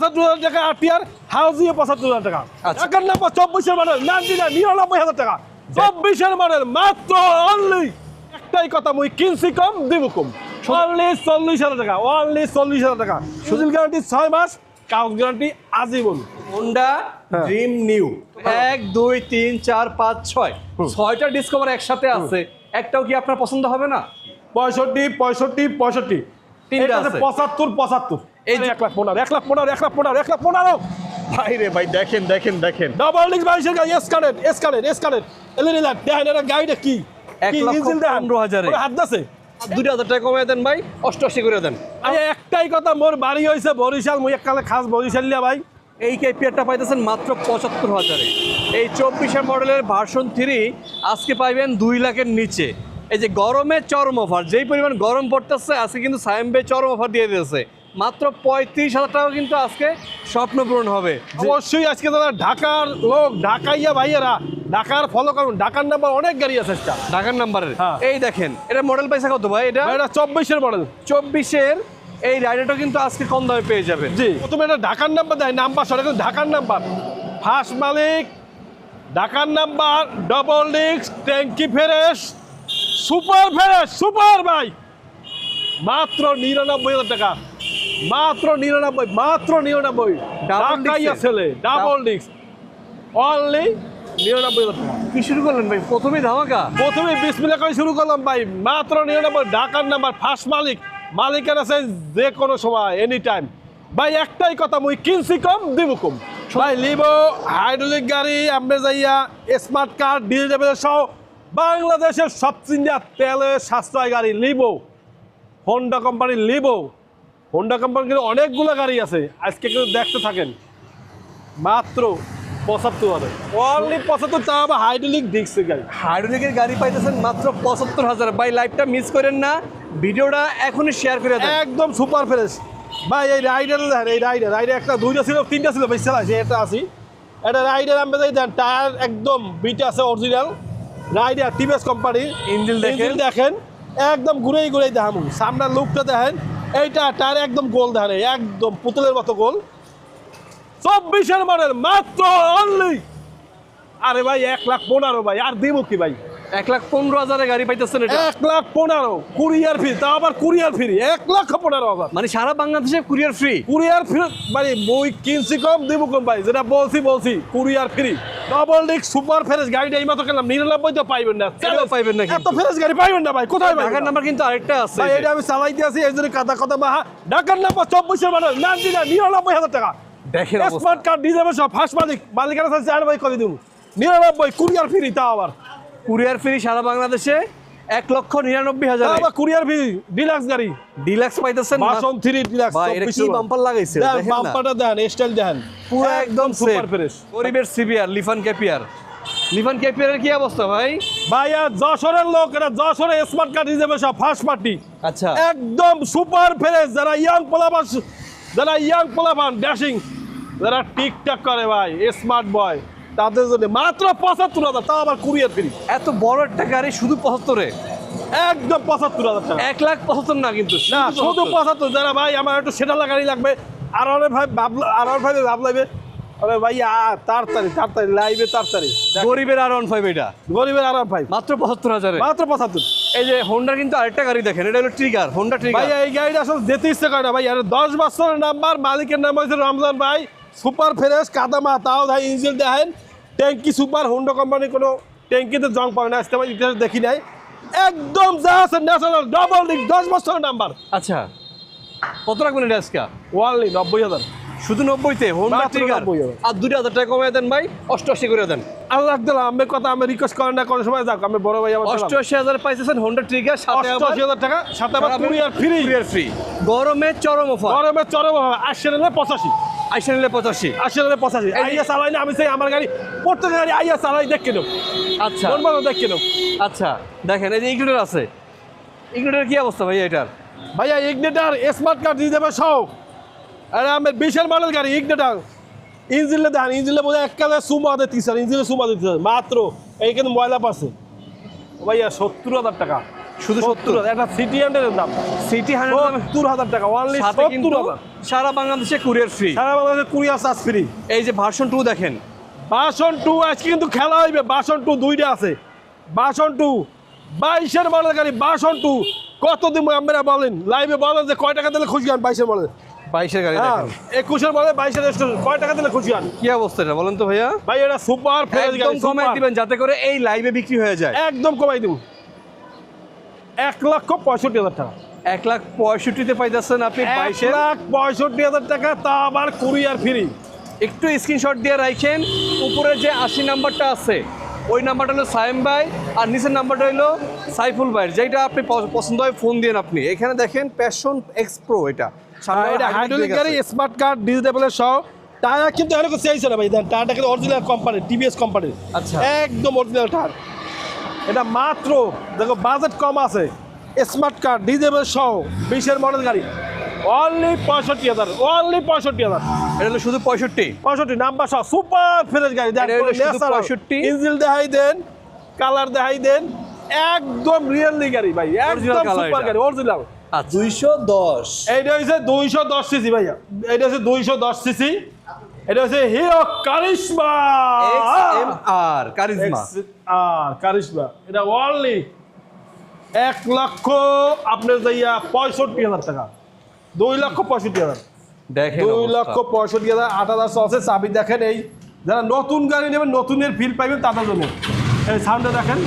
75,000 টাকা আরটিআর হাউজিও 75,000 টাকা। একার নাম্বার 24-এর মডেল 99,000 টাকা। 24-এর মডেল মাত্র অনলি একটাই কথা, মুই কিনছি কম দিব কম, অনলি 40,000 টাকা, অনলি 40,000 টাকা। সুযোগ গ্যারান্টি 6 মাস, কাগজ গ্যারান্টি আজীবন। হোন্ডা ড্রিম নিউ 1 2 3 4 5 6 6টা ডিসকভার একসাথে আছে, একটাও কি আপনার পছন্দ হবে না? 65 65 65 তিনটা আছে 75 75 এই 1,15,000 ভাই রে ভাই, দেখেন দেখেন দেখেন, ডাবল ডিস্ক 22-এর গাড়ি, এসকালেট দেখেন এটা গাড়িটা কি 1,15,000 হাত দাসে 2,000 টাকা কমিয়ে দেন ভাই, 88 করে দেন। একটাই কথা, মোর বাড়ি হয়েছে বরিশাল, মুই এককালে খাস বরিশালিয়া ভাই। এই কেপিআরটা পাইতেছেন মাত্র 75,000-এ। এই 24-এর মডেলের ভার্সন 3 আজকে পাইবেন 2 লাখের নিচে। এই যে গরমে চরম অফার, যেই পরিমাণ গরম পড়তেছে আজকে কিন্তু সায়েম ভাই চরম অফার দিয়ে দিয়েছে। মাত্র 35,000 টাকা কিন্তু আজকে স্বপ্ন পূরণ হবে। অবশ্যই আজকে যারা ঢাকার লোক, ঢাকাইয়া ভাইয়েরা ঢাকার ফলো করুন, ঢাকার নাম্বার অনেক গাড়ি আছে। ঢাকার নাম্বারের হ্যাঁ। এই দেখেন, এটা মডেল পাইছে কত ভাই? এটা 24-এর মডেল। 24-এর এই রাইডারটা কিন্তু আজকে কম দামে পেয়ে যাবেন। জি, প্রথমে এটা ঢাকার নাম্বার দেয়, নাম্বার সরে কিন্তু ঢাকার নাম্বার, ফার্স্ট মালিক, ঢাকার নাম্বার, ডবল ডিস্ক, ট্যাঙ্কি ফ্রেশ, সুপার ভাই, মাত্র 99,000 টাকা, মাত্র 99 ঢাকাইয়া ছেলে, ডাবল ডিস্ক, অনলি 99,000 টাকা। কি শুরু করলেন ভাই? প্রথমেই ধামাকা, প্রথমে বিসমিল্লাহ করে শুরু করলাম ভাই, মাত্র 99, ঢাকার নাম্বার, ফার্স্ট মালিক, মালিকের আছে যে কোনো সময় এনি টাইম। ভাই একটাই কথা, মুই কিনছি কম দিব কম। ভাই লিবো হাইড্রোলিক গাড়ি, আমরা যাইয়া স্মার্ট কার, ডিজেল সহ বাংলাদেশের সবচেয়ে তেলের সাশ্রয় গাড়ি লিবো, হোন্ডা কোম্পানির লিবো। হোন্ডা কোম্পানির কিন্তু অনেকগুলো গাড়ি আছে, আজকে কিন্তু দেখতে থাকেন। মাত্র 75,000, অনলি 75, তা আবার হাইড্রোলিক ডিস্ক গাড়ি। হাইড্রোলিকের গাড়ি পাইতেছেন মাত্র 75,000। ভাই লাইভটা মিস করেন না, ভিডিওটা এখনই শেয়ার করে দেন। একদম সুপার ফ্রেশ ভাই। এই রাইডার দেখেন, এই রাইডার একটা 2টা ছিল 3টা ছিল বেশি চালাইছে, এটা আসি এটা রাইডার। আমি দেন টায়ার একদম বিট আছে অরিজিনাল রাইডার, টিভিএস কোম্পানির। ইঞ্জিন দেখেন একদম ঘুরেই দেখাম, সামনের লুকটা দেখেন, এইটা টায়ার একদম গোল দেখেন, একদম পুতুলের মতো গোল। 24-এর মডেল মাত্র অনলি, আরে ভাই 1,15,000 ভাই, আর দিব কি ভাই? 1,15,000 গাড়ি পাইতেছেন এটা? 1,15,000 কুরিয়ার ফ্রি, তা আবার কুরিয়ার ফ্রি 1,15,000, মানে সারা বাংলাদেশে কুরিয়ার ফ্রি। কুরিয়ার ফ্রি ভাই, বই কিনছি কম দিব কম ভাই, যেটা বলছি courier free. Double disc super fresh গাড়িটা এই মাত্র কিনলাম 99 তো পাইবেন না, এটাও পাইবেন না, এত ফ্রেশ গাড়ি পাইবেন না ভাই। কোথায় ভাই? ঢাকার নাম্বার কিন্তু আরেকটা আছে ভাই, এটা আমি চালাইতে আছি এই জন্য কথা মাহা। ঢাকার নাম্বার 24-এর মডেল 99,000 টাকা। দেখেন স্মার্ট কার্ড ডিজেল সব, ফার্স্ট মালিকের আছে 4 ভাই করে দিব 99, কুরিয়ার ফ্রি, তা আবার কুরিয়ার ফ্রি সারা বাংলাদেশে 1,99,000। আবার কুরিয়ার ফ্রি, ডিলাক্স গাড়ি, ডিলাক্স পাইতেছেন ভার্সন 3 ডিলাক্স। ভাই এটা কি বাম্পার লাগাইছে দেখেন না, বাম্পারটা দেন, স্টাইল দেন, পুরো একদম সুপার ফ্রেশ। গরিবের সিবিআর লিফান কেপিআর কি অবস্থা ভাই? ভাইয়া যশোরের লোক, এটা যশোরে স্মার্ট কার্ড হিসেবে সব ফার্স্ট পার্টি, আচ্ছা একদম সুপার ফ্রেশ। যারা ইয়াং পোলাপান ড্যাশিং, যারা টিকটক করে ভাই, স্মার্ট বয়, তাদের জন্য মাত্র 75,000, তাও আবার কুরিয়ার ফ্রি। এত বড় একটা গাড়ি শুধু 75-এ, একদম 75,000 টাকা। 1,75,000 না কিন্তু, না শুধু 75। যারা ভাই আমার একটু সেটা গাড়ি লাগবে, আর ভাই ভাবলাইবে, আরে ভাই তাড়াতাড়ি লাইভে তাড়াতাড়ি, গরিবের R15 এটা, গরিবের আরাম ভাই, মাত্র 75,000-এ, মাত্র 75। এই যে হোন্ডার কিন্তু আরেকটা গাড়ি দেখেন, এটা হলো ট্রিগার, হোন্ডা ট্রিগার। ভাই এই গাড়িটা আসলে যেতে ইচ্ছে করে না ভাই, আর 10 বছরের নাম্বার, মালিকের নাম হচ্ছে রমজান ভাই, সুপার ফ্রেশ কাদামা, তাও ভাই ইঞ্জিন দেখেন, ট্যাঙ্কি সুপার, হোন্ডা কোম্পানি কোনো ট্যাঙ্কিতে জং পাবে না, আসতে ভাই ইতিহাস দেখি নাই, একদম যা আছে ন্যাশনাল ডবল ডিস্ক 10 বছরের নাম্বার। আচ্ছা কত রাখবেন এটা আজকে? ওয়ানলি 90,000, শুধু 90-তে হোন্ডা মাত্র ট্রিগার। 90,000। আর 2,000 টাকা কমিয়ে দেন ভাই, 88 করে দেন। আল্লাহ দিলাম, আমি কথা আমি রিকোয়েস্ট করেন না, কোনো সময় যাক, আমি বড় ভাই আমার 88,000 পাইছেন হোন্ডা ট্রিগার, সাথে আবার 88,000 টাকা, সাথে আবার কুরিয়ার ফ্রি। গরমে চরম অফার, গরমে চরম হবে। 80 নিলে 85, আইসা নিলে 85, 80 নিলে 85। আইয়া চালাই না, আমি চাই আমার গাড়ি, প্রত্যেক গাড়ি আইয়া চালাই দেখ কেন, আচ্ছা দেখ কেন। আচ্ছা দেখেন এই যে ইগনিটর আছে, ইগনিটর কি অবস্থা ভাই এটার? ভাইয়া ইগনিটর স্মার্ট কার্ড দিয়ে দেবে সব। আরে আমার 20-এর মডেল গাড়ি ইগনিটর, ইঞ্জিনে দেন, ইঞ্জিনে বোধ এককালে সুমা দিতে, ইঞ্জিনে সুমা দিতে মাত্র, এই কিন্তু ময়লা পাচ্ছে ভাইয়া 70,000 টাকা। শুধু 70 একটা সিটি হান্ড্রেডের দাম সিটি 100 70,000 টাকা অনলি সাথে কিন্তু 70,000 সারা বাংলাদেশে কুরিয়ার ফ্রি। সারা বাংলাদেশে কুরিয়ার চার্জ ফ্রি। এই যে ভার্সন 2 দেখেন, ভার্সন 2 আজকে কিন্তু খেলা হইবে। ভার্সন 2 দুইটা আছে। ভার্সন 2 22 মডেল গাড়ি। ভার্সন 2 কত দিন আমরা বলেন লাইভে বলেন যে কয় টাকা দিলে খুশি হন? 22 মডেল 22 এর গাড়ি হ্যাঁ, দেখেন। 21 মডেল 22 রেজিস্ট্রেশন কয় টাকা দিলে খুশি হন? কি অবস্থা এটা বলেন তো ভাইয়া? ভাই এটা সুপার ফ্রেশ একদম গাড়ি। কমাই সুপার। দিবেন যাতে করে এই লাইভে বিক্রি হয়ে যায়। একদম কমাই দিব। 1,65,000 টাকা। 1,65,000 তে পাইতেছেন আপনি 22 এর। 1,65,000 টাকা, তা আবার কুরিয়ার ফ্রি। একটু স্ক্রিনশট দিয়ে রাখেন। উপরে যে 80 নাম্বারটা আছে ওই নাম্বারটা হলো সায়েম ভাই, আর নিচের নাম্বারটা হলো সাইফুল ভাই। যেটা আপনি পছন্দ হয় ফোন দিন আপনি। এখানে দেখেন প্যাশন এক্স প্রো, এটা সামনে এটা হাইড্রোলিক গাড়ি, স্মার্ট কার্ড, ডিজিটাল সহ। টায়ার কিন্তু এরকম চাইছে না ভাই, দেন টায়ারটা কিন্তু অরিজিনাল কোম্পানি, টিভিএস কোম্পানির। আচ্ছা। একদম অরিজিনাল টায়ার। এটা মাত্র দেখো বাজেট কম আছে, স্মার্ট কার্ড, ডিজিটাল সহ 20 মডেল গাড়ি অনলি 65,000। অনলি 65,000। এটা হলো শুধু 65। 65 নাম্বার সহ সুপার ফ্রেশ গাড়ি। এটা হলো শুধু 65 ইঞ্জিন দেখাই দেন, কালার দেখাই দেন, একদম রিয়েলি গাড়ি ভাই, Original একদম colour সুপার এটা। গাড়ি অরিজিনাল। 210 এইটা হচ্ছে 210 সিসি ভাইয়া। এটা হচ্ছে 210 সিসি। এটা হচ্ছে হিরো কারিশমা XMR কারিজমা। আর কারিশমা এটা অনলি 1,65,000 টাকা। 2,65,000। দেখেন 2,65,000। 8,000 চলছে। চাবি দেখেন। এই যারা নতুন গাড়ি নেবেন, নতুনের ফিল পাইবেন তাদের জন্য। এই সাউন্ডটা দেখেন,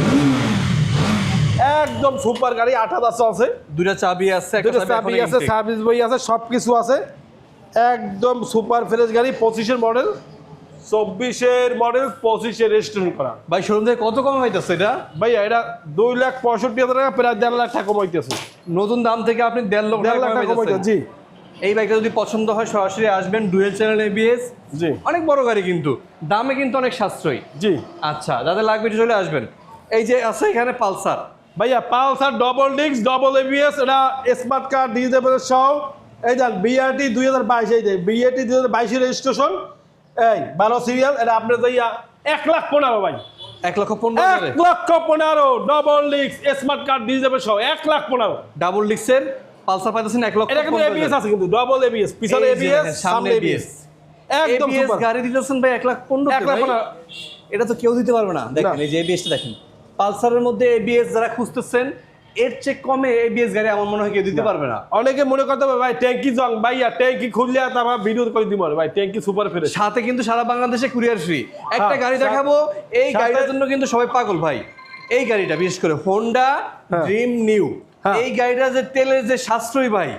একদম সুপার গাড়ি। 8,000 চলছে। দুইটা চাবি আছে, একটা দুটো চাবি আছে, সার্ভিস বই আছে, সব কিছু আছে। একদম সুপার ফ্রেশ গাড়ি। 25 মডেল, 24 মডেল, 25 রেজিস্ট্রেশন করা। ভাই শোরুম থেকে কত কম হইতেছে এটা? ভাইয়া এটা 2,65,000 টাকা, প্রায় 1.5 লাখ টাকা কমাইতেছে। নতুন দাম থেকে আপনি 1.5 লক্ষ 1.5 লাখ টাকা টাকা কমাইতেছে। জি এই বাইকটা যদি পছন্দ হয় সরাসরি আসবেন। ডুয়েল চ্যানেল ABS, জি অনেক বড় গাড়ি কিন্তু দামে কিন্তু অনেক সাশ্রয়ী। জি। আচ্ছা, যাদের লাগবে একটু চলে আসবেন। এই যে আছে এখানে পালসার। ভাইয়া Pulsar double disc, double ABS, এটা স্মার্ট কার্ড, ডিজিটাল সহ। এই যান BRT 2022, এই যে BRT 2022 রেজিস্ট্রেশন, এই 12 সিরিয়াল। এটা আপনার যাইয়া 1,15,000 ভাই। 1,15,000 1,15,000 double disc, smart card, digital সহ 1,15,000। ডাবল ডিক্সের পালসার পাইতেছেন এটা কিন্তু ABS 1,15,000। আছে, কিন্তু ডবল ABS, পিছনে এই যে ABS, দেখেন, সামনে ABS। একদম ABS সুপার গাড়ি দিতেছেন ভাই 1,15,000। 1,15,000। এটা তো কেউ দিতে পারবে না। দেখেন না। এই যে ABS-টা দেখেন, পালসারের মধ্যে ABS যারা খুঁজতেছেন এর চেয়ে কমে ABS গাড়ি আমার মনে হয় কেউ দিতে পারবে না। অনেকে মনে করতে হবে ভাই ট্যাঙ্কি জং, ভাইয়া ট্যাঙ্কি খুললে তো আমার ভিডিও করে দিব ভাই, ট্যাঙ্কি সুপার ফ্রেশ। সাথে কিন্তু সারা বাংলাদেশে কুরিয়ার ফ্রি। একটা গাড়ি দেখাবো, এই সাথে- গাড়িটার জন্য কিন্তু সবাই পাগল ভাই। এই গাড়িটা বিশেষ করে হোন্ডা হ্যাঁ। Dream new. হ্যাঁ। এই গাড়িটা যে তেলের যে সাশ্রয়ী ভাই,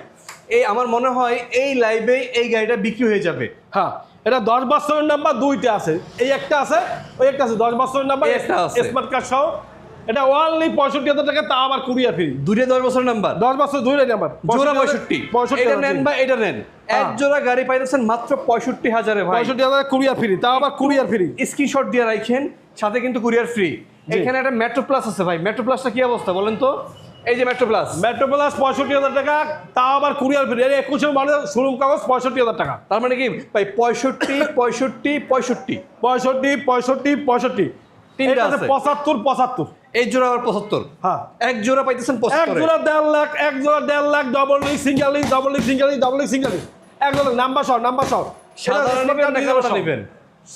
এই আমার মনে হয় এই লাইভে এই গাড়িটা বিক্রি হয়ে যাবে। হ্যাঁ, এটা 10 বছরের নাম্বার, দুইটা আছে। এই একটা আছে, ওই একটা আছে 10 বছরের নাম্বার, এই একটা আছে। স্মার্ট কার্ড সহ। এটা অনলি 65,000 টাকা, তা আবার কুরিয়ার ফ্রি। দুইটা 10 বছর নাম্বার, 10 বছর দুইটাই নাম্বার, জোড়া 65। এটা নেন বা এটা নেন, এক জোড়া গাড়ি পাইতেছেন মাত্র 65,000 ভাই। 65,000 কুরিয়ার ফ্রি, তা আবার কুরিয়ার ফ্রি। স্ক্রিনশট দিয়ে রাখেন, সাথে কিন্তু কুরিয়ার ফ্রি। এখানে একটা মেট্রো প্লাস আছে ভাই। মেট্রো প্লাসটা কি অবস্থা বলেন তো? এই যে মেট্রো প্লাস, মেট্রো প্লাস 65,000 টাকা, তা আবার কুরিয়ার ফ্রি। এর 21 মডেল, শোরুম কাগজ, 65,000 টাকা। তার মানে কি ভাই 65 65 65 65 65 তিনটা আছে। 75 75। এই জোড়া আবার 75। হ্যাঁ, এক জোড়া পাইতেছেন এক 75। জোড়া 1.5 লাখ, এক জোড়া 1.5 lakh, double link, single link, double link, single link, double link, single link, এক জোড়া নাম্বার সহ, নাম্বার সহ। সাদা নেবেন না কালোটা নেবেন?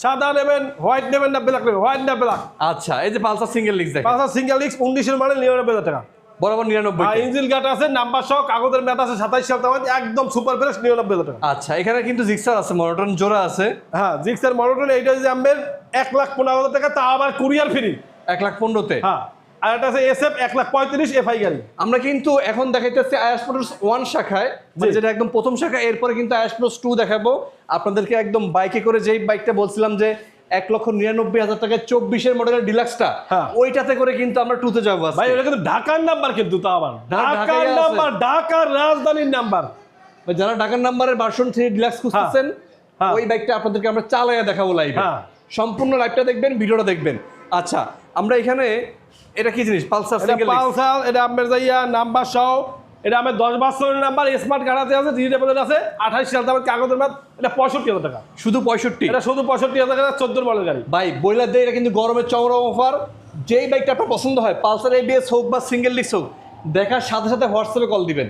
সাদা নেবেন, হোয়াইট নেবেন না ব্ল্যাক নেবেন? হোয়াইট না ব্ল্যাক? আচ্ছা, এই যে পালসার সিঙ্গেল লিক্স দেখেন, পাঁচটা সিঙ্গেল লিঙ্ক, 19 মডেল, 99,000 টাকা। বরাবর 99। আর ইঞ্জিন গাট আছে, নাম্বার সহ, কাগজের মেয়াদ আছে 27 সাল, তাও একদম সুপার ফ্রেশ, 99,000 টাকা। আচ্ছা, এখানে কিন্তু জিক্সার আছে, মনোটন জোড়া আছে। হ্যাঁ, জিক্সার মডেল, এইটা যে আমাদের 1,15,000 টাকা, তা আবার কুরিয়ার ফ্রি। 1,15,000-তে। হ্যাঁ, আর একটা আছে SF 1,35,000 FI গাড়ি। আমরা কিন্তু এখন দেখাইতেছি আয়াস মোটরস 1 শাখায়, মানে যেটা একদম প্রথম শাখা। এরপরে কিন্তু আয়াস মোটরস 2 দেখাবো আপনাদেরকে। একদম বাইকে করে, যেই বাইকটা বলছিলাম যে 1,99,000 টাকায় 24 মডেলের ডিলাক্সটা, হ্যাঁ। ওইটাতে করে কিন্তু আমরা 2-তে যাবো আজকে। ভাই ওটা কিন্তু ঢাকার নাম্বার, কিন্তু তা আবার ঢাকার ঢাকায় আছে। নাম্বার, ঢাকার রাজধানীর নাম্বার। ভাই যারা ঢাকার নাম্বারের ভার্সন 3 ডিলাক্স খুঁজতেছেন, হ্যাঁ। ওই বাইকটা আপনাদেরকে আমরা চালাইয়া দেখাবো লাইভে। হ্যাঁ। সম্পূর্ণ লাইভটা দেখবেন, ভিডিওটা দেখবেন। আচ্ছা, আমরা এখানে এটা কি জিনিস? পালসার এটা সিঙ্গেল লিক্স। পালসার, এটা আমাদের যাইয়া নাম্বার সহ। এটা আমার 10 বছরের নাম্বার, স্মার্ট কার্ড আছে, ডিজিটাল আছে, 28 সাল, তারপর কাগজের মেয়াদ। এটা 65,000 টাকা। শুধু 65। এটা শুধু 65,000 টাকা, 14 মডেল গাড়ি। ভাই বইলা দেয়, এটা কিন্তু গরমের চমড়া অফার। যেই বাইকটা আপনার পছন্দ হয়, পালসার ABS হোক বা সিঙ্গেল লিক্স হোক, দেখার সাথে সাথে হোয়াটসঅ্যাপে কল দিবেন,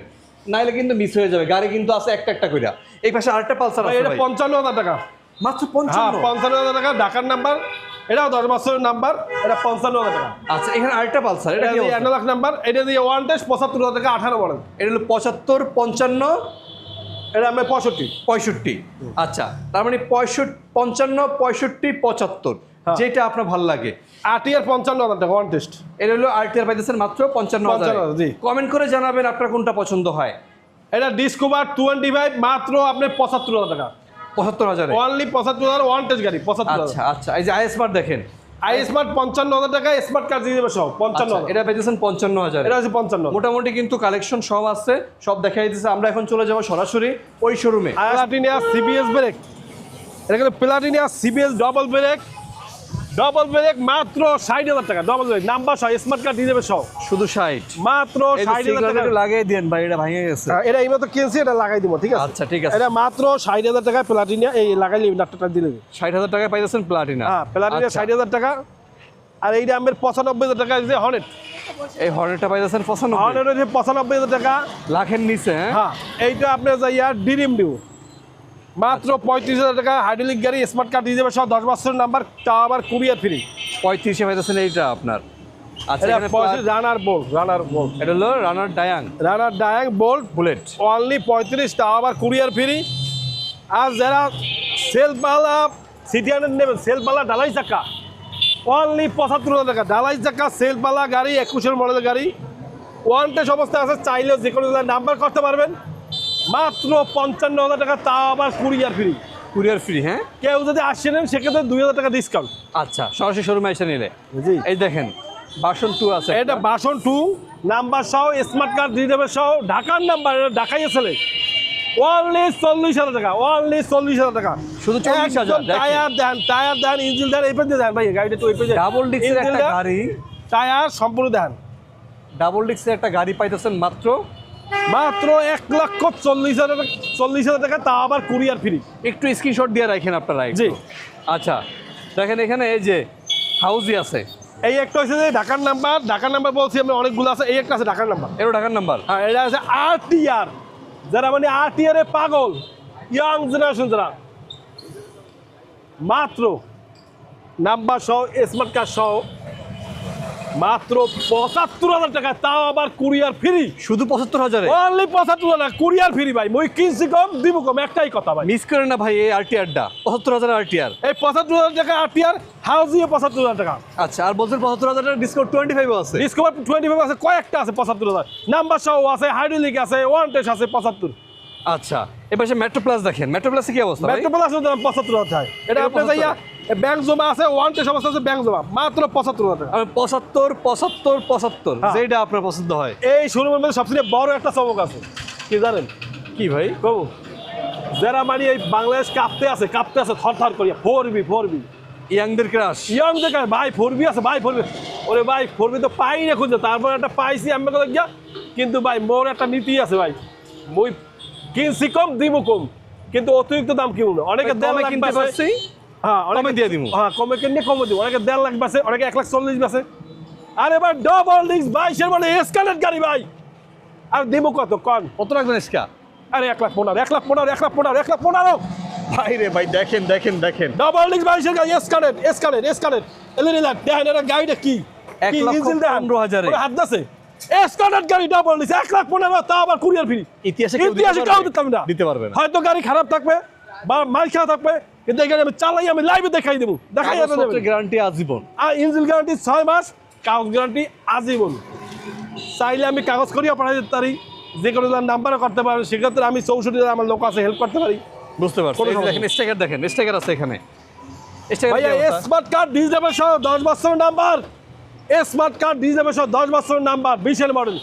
নাইলে কিন্তু মিস হয়ে যাবে। গাড়ি কিন্তু আছে একটা একটা কইরা। এই পাশে আরেকটা পালসার ভাই আছে এটা ভাই, 55,000 টাকা। মাত্র হ্যাঁ 55। 55,000 টাকা, ঢাকার নাম্বার, এটাও 10 বছরের নাম্বার, এটা 55,000 টাকা। আচ্ছা, এখানে আরেকটা পালসার, এটা এটা কি দিয়ে অবস্থা? 1 লাখ নাম্বার, এটা দিয়ে ওয়ান টেস্ট 75,000 টাকা, 18 মডেল। এটা হলো 75, 55, এটা আমি 65। 65। আচ্ছা, তার মানে 65, 55, 65, 75, হ্যাঁ। যেটা আপনার ভালো লাগে। আরটিআর 55,000 টাকা ওয়ান টেস্ট। এটা হলো আরটিআর পাইতেছেন মাত্র 55,000। 55,000, জি। কমেন্ট করে জানাবেন আপনার কোনটা পছন্দ হয়। এটা ডিসকভার 25 মাত্র আপনি 75,000 টাকা। 75,000। অনলি 75,000 ওয়ান টেস্ট গাড়ি 75,000। আচ্ছা আচ্ছা, এই যে আইএসমার্ট দেখেন, আই স্মার্ট 55,000 টাকা, স্মার্ট কার্ড দিয়ে দেবে সব 55,000। এটা পাইতেছেন 55,000। এটা হচ্ছে 55। মোটামুটি কিন্তু কালেকশন সব আছে, সব দেখাই দিতেছে। আমরা এখন চলে যাবো সরাসরি ওই শোরুমে। প্লাটিনিয়া সিবিএস ব্রেক, এটা কিন্তু প্লাটিনিয়া সিবিএস ডবল ব্রেক মাত্র 60,000 টাকা। ডবল ব্রেক নাম্বার সহ স্মার্ট কার্ড দিয়ে দেবে সব, শুধু 60। মাত্র 60,000 টাকা। লাগিয়ে দেন ভাই, এটা ভেঙে গেছে। এটা এই মতো কিনছি, এটা লাগাই দিব, ঠিক আছে? আচ্ছা ঠিক আছে। এটা মাত্র 60,000 টাকা প্লাটিনিয়া, এই লাগাইলে ডাক্তারটা দিলে। 60,000 টাকায় পাইতেছেন প্লাটিনা। হ্যাঁ প্লাটিনিয়া 60,000 টাকা। আর এইটা আমার 95,000 টাকা যে হর্নেট, এই হর্নেটটা পাইতেছেন 95। হর্নেট হচ্ছে 95,000 টাকা। লাখের নিচে, হ্যাঁ? হ্যাঁ এইটা আপনি যাইয়া ডিরিম দিব মাত্র 35,000 টাকা। হাইড্রোলিক গাড়ি, স্মার্ট কার্ড দিয়ে দেবে সব, 10 বছরের নাম্বার, তা আবার কুরিয়ার ফ্রি। 35-এ পাইতেছেন এইটা আপনার। আচ্ছা, এটা এখানে রানার বোল্ট, এটা হলো রানার ডায়াং বোল্ট বুলেট। অনলি 35, তা আবার কুরিয়ার ফ্রি। আর যারা সেলফওয়ালা সিটি হান্ড্রেড নেবেন, সেলফওয়ালা ডালাই চাকা, অনলি 75,000 টাকা। ডালাই চাকা সেলফওয়ালা গাড়ি, 21 মডেলের গাড়ি, ওয়ান টেস্ট অবস্থা আছে, চাইলেও যে কোনো নাম্বার করতে পারবেন। মাত্র 55,000 টাকা, তা আবার কুরিয়ার ফ্রি। হ্যাঁ। কেউ যদি আসে নেন সেক্ষেত্রে 2,000 টাকা ডিসকাউন্ট। আচ্ছা, সরাসরি শোরুমে এসে নিলে। জি। এই দেখেন ভার্সন 2 আছে, এটা ভার্সন 2 নাম্বার সহ, স্মার্ট কার্ড দিয়ে দেবে সহ, ঢাকার নাম্বার, এটা ঢাকাই এসেলে অনলি 40,000 টাকা। অনলি 40,000 টাকা, শুধু 40,000। টায়ার দেন, ইঞ্জিন দেন, এই পেজে দেন ভাই, গাড়িটা তো এই পেজে ডাবল ডিক্সের একটা গাড়ি, টায়ার সম্পূর্ণ দেন। ডাবল ডিক্সের একটা গাড়ি পাইতেছেন মাত্র 1,40,000 টাকা, তা আবার কুরিয়ার ফ্রি। একটু স্ক্রিনশট দিয়ে রাখেন আপনারা একটু। জি। আচ্ছা দেখেন, এখানে এই যে হাউজি আছে, এই একটা হচ্ছে যে ঢাকার নাম্বার বলছি আমি, অনেকগুলো আছে। এই একটা আছে ঢাকার নাম্বার, এরও ঢাকার নাম্বার। হ্যাঁ এটা আছে আরটিআর, যারা মানে আরটিআর এ পাগল, ইয়াং জেনারেশন যারা, মাত্র নাম্বার সহ, স্মার্ট কার্ড সহ, মাত্র 75,000 টাকা, তাও আবার কুরিয়ার ফ্রি। শুধু 75,000-এ অনলি 75,000 টাকা কুরিয়ার ফ্রি ভাই। মই কিনছি কম, দিব কম, একটাই কথা ভাই। মিস করেন না ভাই এই আরটিআরটা, 75,000 আরটিআর। এই 75,000 টাকা আরটিআর, হাউজিও 75,000 টাকা। আচ্ছা, আর বলছেন 75,000 টাকা ডিসকাউন্ট 25 আছে। ডিসকভার 25 আছে, কয়েকটা আছে 75,000, নাম্বার সহ আছে, হাইড্রোলিক আছে, ওয়ান টেস্ট আছে 75। আচ্ছা, এবার সে মেট্রো প্লাস দেখেন, মেট্রো প্লাসে কি অবস্থা ভাই? মেট্রো প্লাস 75,000 টাকা। এটা আপনি যাইয়া ব্যাংক জমা আছে, ওয়ান টেস্ট অবস্থা আছে, ব্যাংক জমা, মাত্র 75,000 টাকা। আমি 75 হ্যাঁ। যেটা আপনার পছন্দ হয়। এই শোরুমের মধ্যে সবচেয়ে বড় একটা চমক আছে, কি জানেন? কি ভাই? কবু যারা মানে এই বাংলাদেশ কাঁপতে আছে থর করিয়া, 4B ইয়াংদের ক্রাশ। ইয়ং দেখে ভাই 4B আছে, ভাই 4B, ওরে ভাই 4B তো পাই না খুঁজে, তারপর একটা পাইছি আমি কথা গিয়া, কিন্তু ভাই মোর একটা নীতি আছে ভাই, মই কিনছি কম, দিব কম, কিন্তু অতিরিক্ত দাম কিনবো না। অনেকে দামে কিনতে পারছি, হ্যাঁ কমে দিয়ে দিব। হ্যাঁ কমে কিনলে কমে দিব। অনেকে 1.5 লাখ বেচে, অনেকে 1,40,000 বেচে। আর এবার ডবল ডিস্ক 22-এর মানে এসকালেট গাড়ি ভাই, আর দিব কত কন? কত রাখবেন এসকা? আরে 1,15,000 ভাই রে ভাই, দেখেন ডবল ডিস্ক 22-এর গাড়ি, এসকালেট এলইডি লাইট দেখেন, এটা গাড়িটা কি 1,15,000 হাত দাসে এসকালেট গাড়ি, ডবল ডিস্ক 1,15,000, তা আবার কুরিয়ার ফ্রি। ইতিহাসে কেউ দিতাম না, দিতে পারবে না। হয়তো গাড়ি খারাপ থাকবে বা মাল খারাপ থাকবে, কিন্তু এই গাড়ি আমি চালাই, আমি লাইভে দেখাই দেবো, দেখাই যাবে। গ্যারান্টি আজীবন। আর ইঞ্জিন গ্যারান্টি 6 মাস, কাগজ গ্যারান্টি আজীবন। চাইলে আমি কাগজ করিয়া পাঠাই দিতে পারি, যে কোনো নাম্বারও করতে পারি, সেক্ষেত্রে আমি 64 আমার লোক আছে, হেল্প করতে পারি। বুঝতে পারছি। দেখেন স্টিকার আছে এখানে। ভাইয়া স্মার্ট কার্ড দিয়ে যাবে সহ, 10 বছরের নাম্বার, স্মার্ট কার্ড দিয়ে যাবে সহ, 10 বছরের নাম্বার, 20-এর মডেল।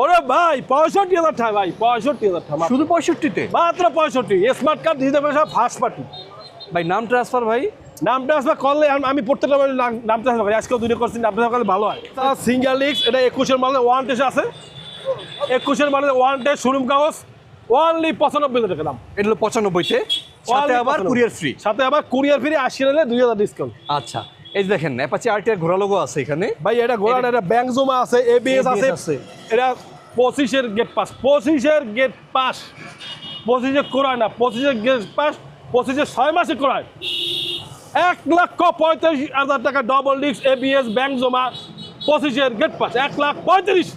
ওরে ভাই 65,000 টাকা ভাই, 65,000 টাকা, শুধু 65-তে মাত্র 65। স্মার্ট কার্ড দিয়ে যাবে সব, ফার্স্ট পার্টি। ভাই নাম ট্রান্সফার ভাই, নাম ট্রান্সফার করলে আমি প্রত্যেকটা নাম ট্রান্সফার করি, আজকেও দুটো করছি, নাম ট্রান্সফার করলে ভালো হয়। তারা সিঙ্গেল ডিস্ক, এটা 21-এর মডেল, ওয়ান টেস্ট আছে, 21-এর মডেল ওয়ান টেস্ট, শোরুম কাগজ, অনলি 95,000 টাকা দাম। এটা হলো 95-তে, সাথে আবার কুরিয়ার ফ্রি। 80 নিলে 2,000 ডিসকাউন্ট। আচ্ছা, এই যে দেখেন অ্যাপাচি আরটিআর ঘোড়া লোগো আছে এখানে। ভাই এটা ঘোড়া না, এটা ব্যাংজোমা আছে, এবিএস ABS আছে, আছে। এটা 25-এর গেট পাস, 25-এর গেট পাস, 25-এর কোরআন না, 25-এর গেট পাস, 25-এর 6 মাসে কোরআন। 1,35,000 টাকা ডবল ডিস্ক এবিএস ব্যাংজোমা, 25-এর গেট পাস 1,35,000।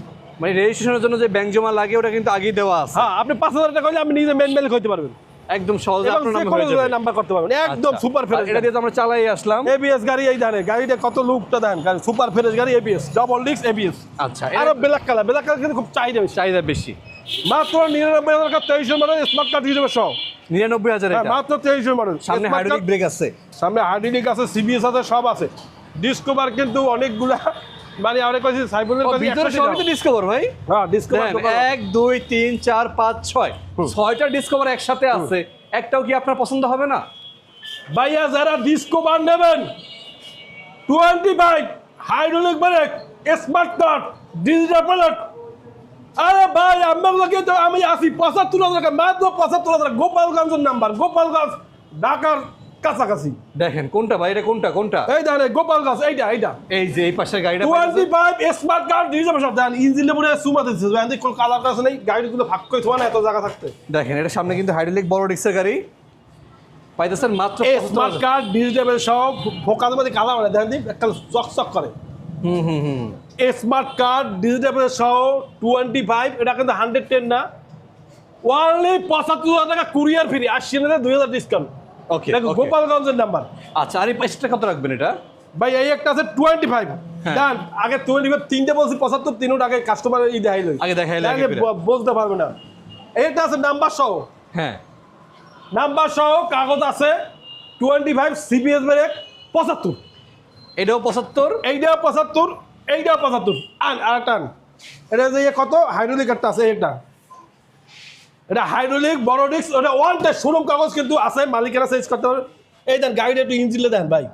মানে রেজিস্ট্রেশনের জন্য যে ব্যাংক জমা লাগে ওটা কিন্তু আগেই দেওয়া আছে। হ্যাঁ, আপনি 5,000 টাকা হলে আপনি নিজে মেন মেল করতে পারবেন, একদম সহজে এবং আপনার যে নামে কোনো হয়ে যাবে। নাম্বার করতে পারবেন, একদম আচ্ছা। সুপার আর ফ্রেশ। এটা দিয়ে তো আমরা চালাই আসলাম। এবিএস গাড়ি, এই জানে গাড়িটা কত লুকটা দেন, গাড়ি সুপার ফ্রেশ গাড়ি, এবিএস ডাবল ডিস্ক এবিএস। আচ্ছা, আরো ব্ল্যাক কালার কিন্তু খুব চাহিদা বেশি। চাহিদা বেশি। মাত্র 99,000 টাকা 23 মডেল স্মার্ট কার্ড হিসেবে সহ। 99,000 হ্যাঁ, এটা। মাত্র 23 মডেল। সামনে হাইড্রোলিক ব্রেক আছে। সামনে হাইড্রোলিক আছে, সিবিএস আছে, সব আছে। ডিসকভার কিন্তু অনেকগুলা, মানে অনেক কাছে সাইবুলের কাছে ভিতরে 100 সবই তো ডিসকভার ভাই। হ্যাঁ, ডিসকভার 1 2 3 4 5 6 6টা ডিসকভার একসাথে আছে, একটাও কি আপনার পছন্দ হবে না? ভাইয়া যারা ডিসকভার নেবেন 25 hydraulic brake smart card digital palette, আরে ভাই আমাকে তো আমি আসি 75,000 টাকা, মাত্র 75,000 টাকা। গোপালগঞ্জের নাম্বার, গোপালগঞ্জ ঢাকার কাছাকাছি। দেখেন কোনটা ভাই, এটা কোনটা কোনটা? এই দেখেন গোপালগঞ্জ, এইটা এই যে এই পাশের গাড়িটা 25 স্মার্ট কার্ড ডিজিটাল সব দেন, ইঞ্জিনে পুরো সুমা দিচ্ছে, যদি কোন কালার আছে নাই, গাড়িগুলো ভাগ করে থোয়া না এত জায়গা থাকতে। দেখেন এটা সামনে কিন্তু হাইড্রোলিক বড় ডিস্কের গাড়ি পাইতেছেন মাত্র স্মার্ট 75,000। কার্ড ডিজিটাল সব ফোকাসের মধ্যে কালার মানে দেখেন একটা চকচক করে। হুম। স্মার্ট কার্ড ডিজিটাল সহ 25, এটা কিন্তু 110 না, ওনলি 75,000 টাকা কুরিয়ার ফ্রি, 80 না 2,000 ডিসকাউন্ট। ওকে দেখো গোপালগঞ্জের নাম্বার। আচ্ছা, আর এই পাশেরটা কত রাখবেন এটা? ভাই এই একটা আছে 25, হ্যাঁ। দেন আগে 25 তিনটে বলছি 75, তিনটা আগে কাস্টমার ই দেখাইলো, আগে দেখাইলো, আগে তাহলে বলতে পারবে না। এইটা আছে নাম্বার সহ, হ্যাঁ নাম্বার সহ কাগজ আছে 25 সিবিএস ব্রেক 75, এটাও 75। এইটাও 75, এইটাও 75। আর টান এটা যে কত হাইড্রোলিক একটা আছে, এটা হাইড্রোলিক বড় ডিস্ক, ওটা ওয়ান টেস্ট শোরুম কাগজ কিন্তু আছে, মালিকেরা চেঞ্জ করতে পারবে। এই দেন গাড়িটা একটু ইঞ্জিনে দেন ভাই,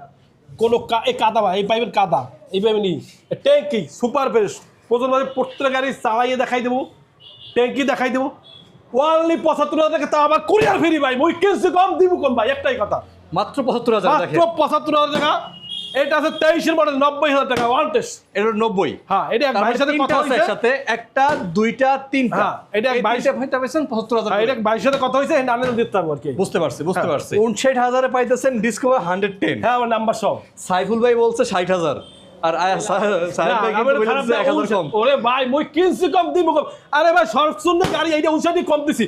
কোনো এই কাদা ভাই, এই পাইবেন কাদা, এই পাইবেন ট্যাঙ্কি সুপার ফ্রেশ। প্রথমে প্রত্যেক গাড়ি চালাইয়ে দেখাই দেবো, ট্যাঙ্কি দেখাই দেবো, ওনলি 75,000 টাকা, তা আবার কুরিয়ার ফ্রি ভাই, মুই কিনছি কম দিব কম ভাই, একটাই কথা, মাত্র 75,000 মাত্র দেখেন। 75,000 টাকা। এটা আছে 23-এর মডেল, 90,000 টাকা ওয়ান টেস্ট। এটা 90। হ্যাঁ, এটা এক ভাইয়ের সাথে কথা হয়েছে, একসাথে একটা দুইটা তিনটা। হ্যাঁ, এটা এক ভাই ভাইটা পাইছেন 75,000। এটা এক ভাইয়ের সাথে কথা হয়েছে, আনন্দ দিতে পারবো আর কি। বুঝতে পারছি হ্যাঁ। 59,000 এ পাইতেছেন ডিসকভার 110। হ্যাঁ, আমার নাম্বার সব। সাইফুল ভাই বলছে 60,000, আর সাহেব ভাই কিন্তু বলছে 1,000 কম। ওরে ভাই মুই কিনছি কম দিব কম, আরে ভাই সরসুন্দ গাড়ি এইটা উনষাটি কম দিছি।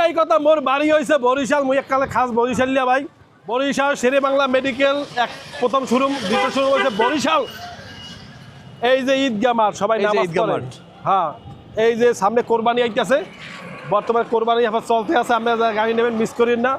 এই কথা মোর বাড়ি হয়েছে বরিশাল, মুই এককালে খাস বরিশালিয়া ভাই। বরিশাল শেরে বাংলা মেডিকেল এক প্রথম শোরুম, দ্বিতীয় শোরুম হয়েছে বরিশাল। এই যে ঈদগাহ মাঠ, সবাই এই যে নামাজ ঈদগাহ পড়ে। মাঠ। হ্যাঁ, এই যে সামনে কোরবানি আইতেছে, বর্তমানে কোরবানি এখন চলতে আছে, আপনারা যারা গাড়ি নেবেন মিস করেন না।